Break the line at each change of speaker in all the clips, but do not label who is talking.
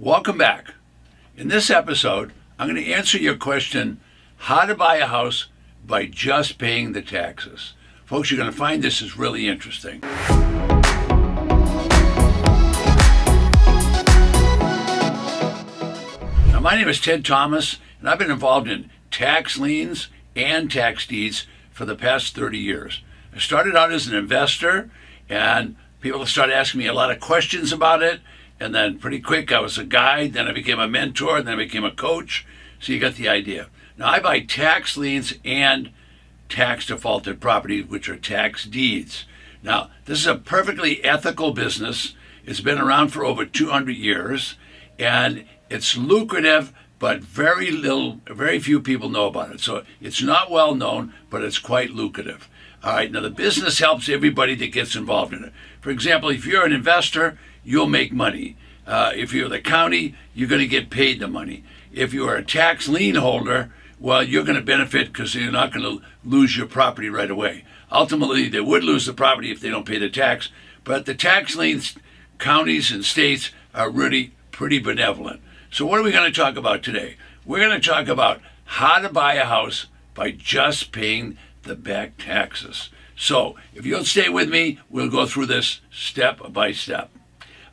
Welcome back. In this episode, I'm going to answer your question, how to buy a house by just paying the taxes. Folks, you're going to find this is really interesting. Now, my name is Ted.Thomas, and I've been involved in tax liens and tax deeds for the past 30 years. I started out as an investor, and people started asking me a lot of questions about it. And then pretty quick, I was a guide, then I became a mentor, then I became a coach. So you got the idea. Now, I buy tax liens and tax defaulted property, which are tax deeds. Now, this is a perfectly ethical business. It's been around for over 200 years, and it's lucrative, but very few people know about it. So it's not well known, but it's quite lucrative. All right, now the business helps everybody that gets involved in it. For example, if you're an investor, you'll make money. If you're the county, you're going to get paid the money. If you are a tax lien holder, well, you're going to benefit because you're not going to lose your property right away. Ultimately, they would lose the property if they don't pay the tax, but the tax liens, counties and states are really pretty benevolent. So what are we going to talk about today? We're going to talk about how to buy a house by just paying the back taxes. So if you'll stay with me, we'll go through this step by step.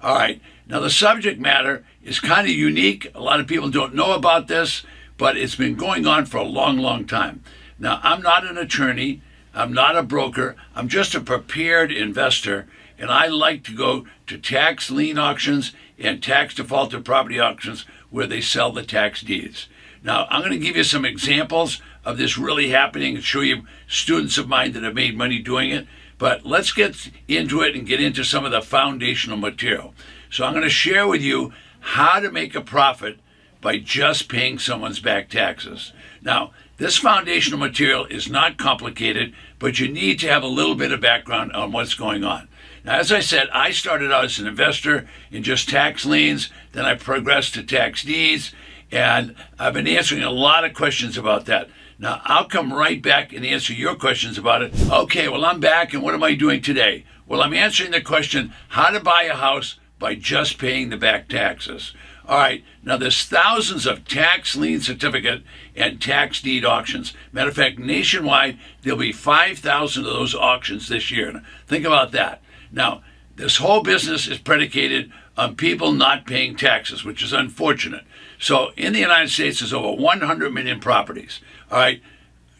All right, now the subject matter is kind of unique. A lot of people don't know about this, but it's been going on for a long, long time. Now, I'm not an attorney. I'm not a broker. I'm just a prepared investor, and I like to go to tax lien auctions and tax defaulted property auctions where they sell the tax deeds. Now, I'm going to give you some examples of this really happening and show you students of mine that have made money doing it. But let's get into it and get into some of the foundational material. So I'm going to share with you how to make a profit by just paying someone's back taxes. Now, this foundational material is not complicated, but you need to have a little bit of background on what's going on. Now, as I said, I started out as an investor in just tax liens, then I progressed to tax deeds, and I've been answering a lot of questions about that. Now, I'll come right back and answer your questions about it. Okay, well, I'm back, and what am I doing today? Well, I'm answering the question, how to buy a house by just paying the back taxes. All right, now there's thousands of tax lien certificate and tax deed auctions. Matter of fact, nationwide, there'll be 5,000 of those auctions this year. Now, think about that. Now, this whole business is predicated on people not paying taxes, which is unfortunate. So in the United States, there's over 100 million properties. All right,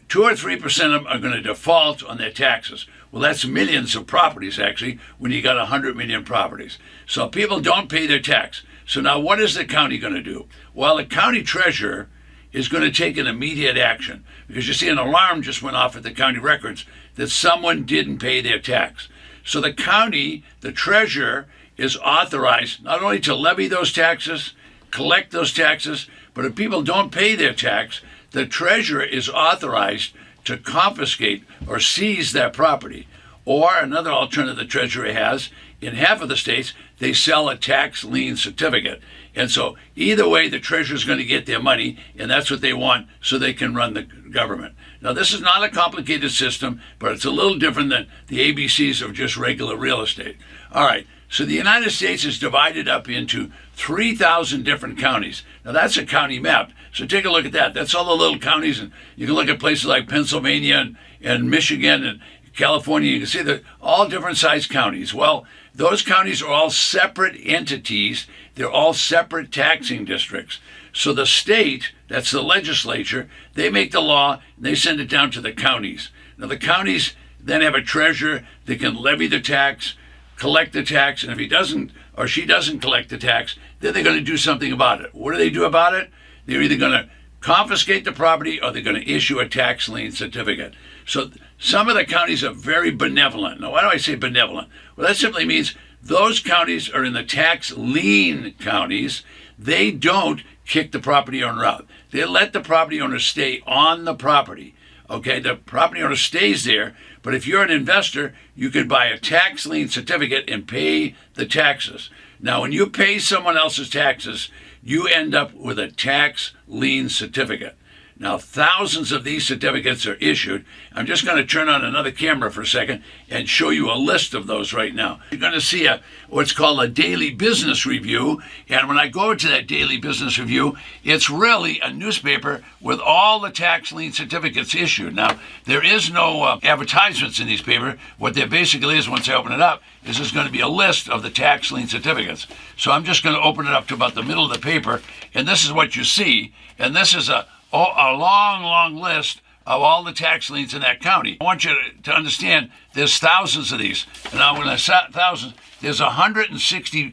2 or 3% of them are going to default on their taxes. Well, that's millions of properties, actually, when you got 100 million properties. So people don't pay their tax. So now what is the county going to do? Well, the county treasurer is going to take an immediate action because you see an alarm just went off at the county records that someone didn't pay their tax. So the county, the treasurer, is authorized not only to levy those taxes, collect those taxes, but if people don't pay their tax, the treasurer is authorized to confiscate or seize that property. Or another alternative the treasurer has, in half of the states, they sell a tax lien certificate. And so either way, the treasurer is going to get their money, and that's what they want so they can run the government. Now, this is not a complicated system, but it's a little different than the ABCs of just regular real estate. All right, so the United States is divided up into 3,000 different counties. Now, that's a county map. So take a look at that. That's all the little counties. And you can look at places like Pennsylvania and Michigan and California. You can see that all different sized counties. Well, those counties are all separate entities. They're all separate taxing districts. So the state, that's the legislature, they make the law and they send it down to the counties. Now the counties then have a treasurer that can levy the tax, collect the tax, and if he doesn't or she doesn't collect the tax, then they're going to do something about it. What do they do about it? They're either going to confiscate the property or they're going to issue a tax lien certificate. So some of the counties are very benevolent. Now, why do I say benevolent? Well, that simply means those counties are in the tax lien counties. They don't kick the property owner out. They let the property owner stay on the property. Okay, the property owner stays there, but if you're an investor, you could buy a tax lien certificate and pay the taxes. Now, when you pay someone else's taxes, you end up with a tax lien certificate. Now, thousands of these certificates are issued. I'm just going to turn on another camera for a second and show you a list of those right now. You're going to see what's called a daily business review. And when I go to that daily business review, it's really a newspaper with all the tax lien certificates issued. Now, there is no advertisements in these papers. What there basically is, once I open it up, is there's going to be a list of the tax lien certificates. So I'm just going to open it up to about the middle of the paper, and this is what you see. And this is a long list of all the tax liens in that county. I want you to understand there's thousands of these. And now when I say thousands, there's 160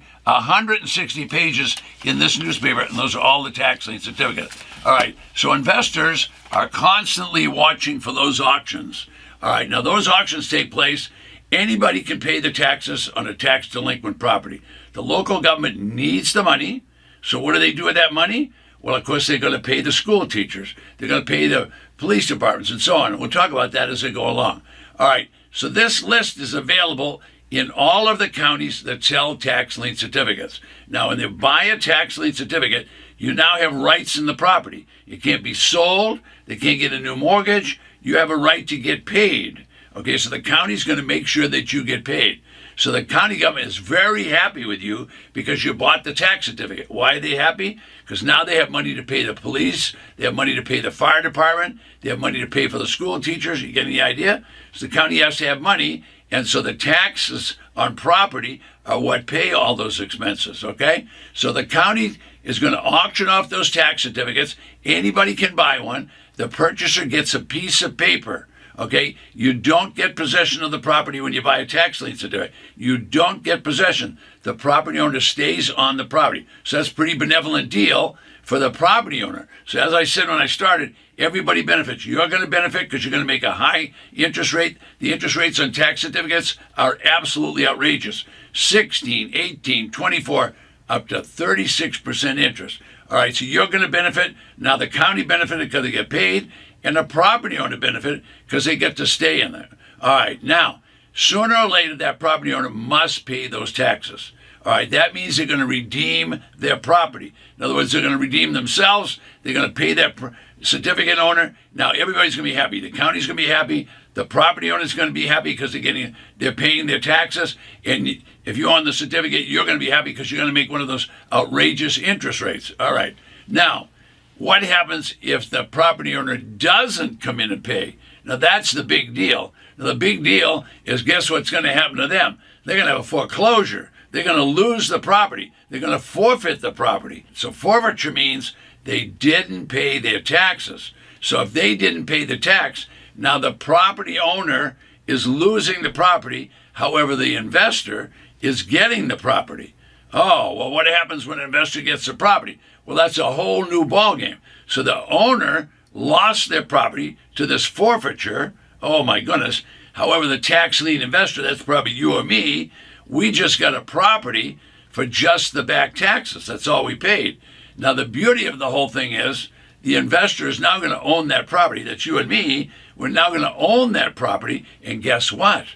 pages in this newspaper, and those are all the tax lien certificates. All right, so investors are constantly watching for those auctions. All right, now those auctions take place. Anybody can pay the taxes on a tax delinquent property. The local government needs the money. So what do they do with that money? Well, of course, they're going to pay the school teachers. They're going to pay the police departments and so on. We'll talk about that as we go along. All right, so this list is available in all of the counties that sell tax lien certificates. Now, when you buy a tax lien certificate, you now have rights in the property. It can't be sold. They can't get a new mortgage. You have a right to get paid. Okay, so the county's going to make sure that you get paid. So the county government is very happy with you because you bought the tax certificate. Why are they happy? Because now they have money to pay the police, they have money to pay the fire department, they have money to pay for the school teachers. You get the idea? So the county has to have money, and so the taxes on property are what pay all those expenses, okay? So the county is going to auction off those tax certificates. Anybody can buy one. The purchaser gets a piece of paper. Okay, you don't get possession of the property when you buy a tax lien certificate. You don't get possession. The property owner stays on the property. So that's a pretty benevolent deal for the property owner. So as I said when I started, everybody benefits. You're going to benefit because you're going to make a high interest rate. The interest rates on tax certificates are absolutely outrageous. 16, 18, 24, up to 36% interest. All right, so you're going to benefit. Now the county benefited because they get paid, and the property owner benefit because they get to stay in there. All right, now, sooner or later, that property owner must pay those taxes. All right, that means they're going to redeem their property. In other words, they're going to redeem themselves. They're going to pay that certificate owner. Now, everybody's going to be happy. The county's going to be happy. The property owner's going to be happy because they're paying their taxes. And if you own the certificate, you're going to be happy because you're going to make one of those outrageous interest rates. All right, now, what happens if the property owner doesn't come in and pay? Now, that's the big deal. Now, the big deal is, guess what's going to happen to them? They're going to have a foreclosure. They're going to lose the property. They're going to forfeit the property. So forfeiture means they didn't pay their taxes. So if they didn't pay the tax, now the property owner is losing the property. However, the investor is getting the property. Oh, well, what happens when an investor gets the property? Well, that's a whole new ballgame. So the owner lost their property to this forfeiture. Oh, my goodness. However, the tax lien investor, that's probably you or me, we just got a property for just the back taxes. That's all we paid. Now, the beauty of the whole thing is the investor is now going to own that property. That's you and me. We're now going to own that property. And guess what?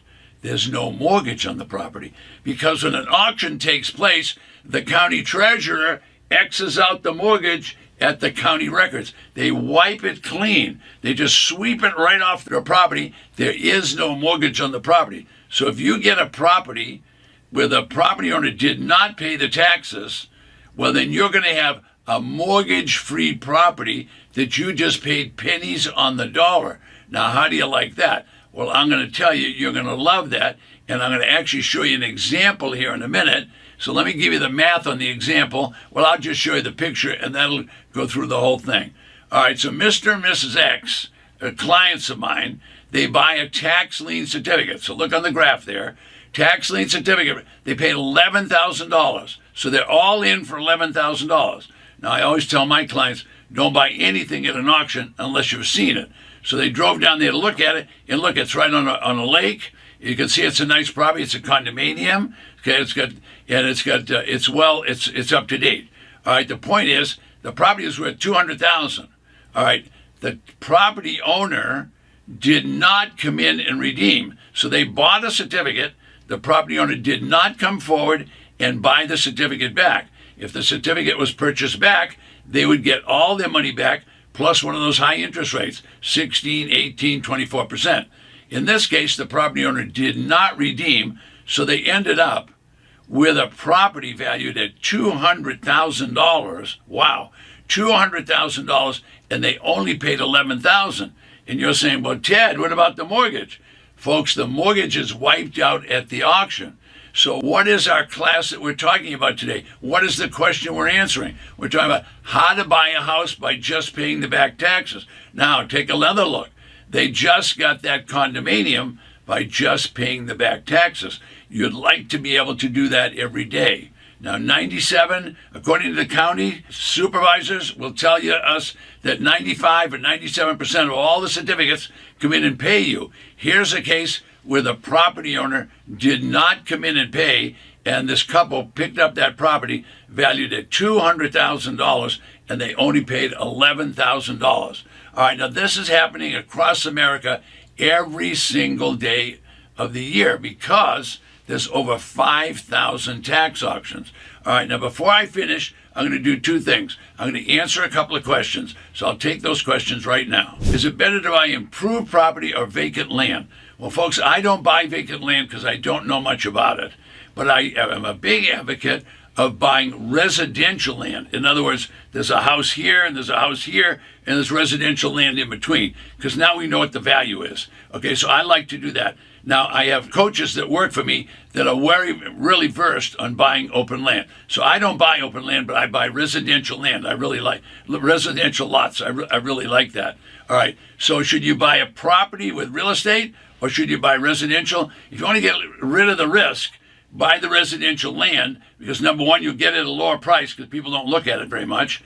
There's no mortgage on the property. Because when an auction takes place, the county treasurer X's out the mortgage at the county records. They wipe it clean. They just sweep it right off their property. There is no mortgage on the property. So if you get a property where the property owner did not pay the taxes, well, then you're going to have a mortgage-free property that you just paid pennies on the dollar. Now, how do you like that? Well, I'm going to tell you, you're going to love that, and I'm going to actually show you an example here in a minute. So let me give you the math on the example. Well, I'll just show you the picture, and that'll go through the whole thing. All right, so Mr. and Mrs. X, clients of mine, they buy a tax lien certificate. So look on the graph there. Tax lien certificate, they paid $11,000. So they're all in for $11,000. Now, I always tell my clients, don't buy anything at an auction unless you've seen it. So they drove down there to look at it, and look, it's right on a lake. You can see it's a nice property. It's a condominium. Okay, it's up to date. All right, the point is, the property is worth $200,000. All right, the property owner did not come in and redeem. So they bought a certificate. The property owner did not come forward and buy the certificate back. If the certificate was purchased back, they would get all their money back, plus one of those high interest rates, 16, 18, 24%. In this case, the property owner did not redeem, so they ended up with a property valued at $200,000. Wow, $200,000, and they only paid $11,000. And you're saying, well, Ted, what about the mortgage? Folks, the mortgage is wiped out at the auction. So what is our class that we're talking about today? What is the question we're answering? We're talking about how to buy a house by just paying the back taxes. Now, take another look. They just got that condominium by just paying the back taxes. You'd like to be able to do that every day. Now, 97, according to the county supervisors, will tell us that 95 or 97% of all the certificates come in and pay you. Here's a case where the property owner did not come in and pay, and this couple picked up that property valued at $200,000, and they only paid $11,000. All right, now this is happening across America every single day of the year because there's over 5,000 tax auctions. All right, now before I finish, I'm going to do two things. I'm going to answer a couple of questions, so I'll take those questions right now. Is it better to buy improved property or vacant land? Well, folks, I don't buy vacant land because I don't know much about it, but I am a big advocate of buying residential land. In other words, there's a house here and there's a house here and there's residential land in between, because now we know what the value is. Okay, so I like to do that. Now, I have coaches that work for me that are really versed on buying open land. So I don't buy open land, but I buy residential land. I really like residential lots. I really like that. All right, so should you buy a property with real estate or should you buy residential? If you want to get rid of the risk, buy the residential land, because number one, you'll get it at a lower price because people don't look at it very much.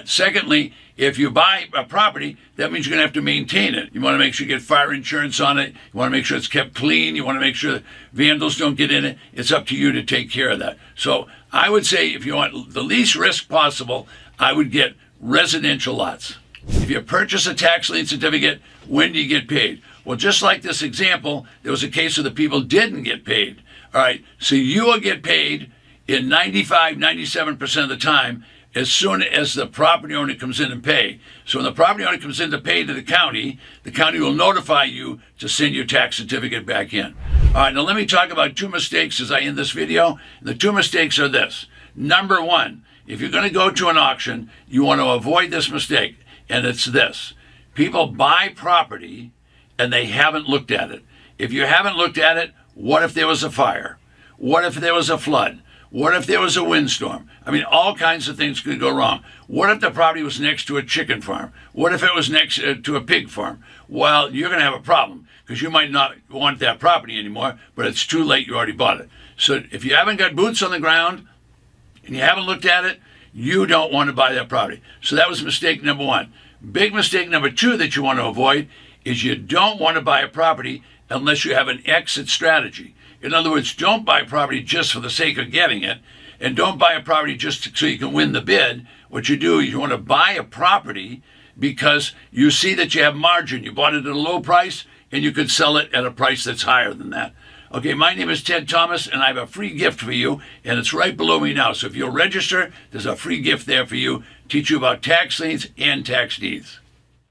Secondly, if you buy a property, that means you're going to have to maintain it. You want to make sure you get fire insurance on it. You want to make sure it's kept clean. You want to make sure that vandals don't get in it. It's up to you to take care of that. So I would say if you want the least risk possible, I would get residential lots. If you purchase a tax lien certificate, when do you get paid? Well, just like this example, there was a case where the people didn't get paid. All right, so you will get paid in 95, 97% of the time as soon as the property owner comes in and pay. So when the property owner comes in to pay to the county will notify you to send your tax certificate back in. All right, now let me talk about two mistakes as I end this video. The two mistakes are this. Number one, if you're going to go to an auction, you want to avoid this mistake, and it's this. People buy property and they haven't looked at it. If you haven't looked at it, what if there was a fire? What if there was a flood? What if there was a windstorm? I mean, all kinds of things could go wrong. What if the property was next to a chicken farm? What if it was next to a pig farm? Well, you're going to have a problem because you might not want that property anymore, but it's too late. You already bought it. So if you haven't got boots on the ground and you haven't looked at it, you don't want to buy that property. So that was mistake number one. Big mistake number two that you want to avoid is you don't want to buy a property unless you have an exit strategy. In other words, don't buy property just for the sake of getting it, and don't buy a property just so you can win the bid. What you do is you want to buy a property because you see that you have margin. You bought it at a low price, and you could sell it at a price that's higher than that. Okay, my name is Ted.Thomas, and I have a free gift for you, and it's right below me now. So if you'll register, there's a free gift there for you. Teach you about tax liens and tax deeds.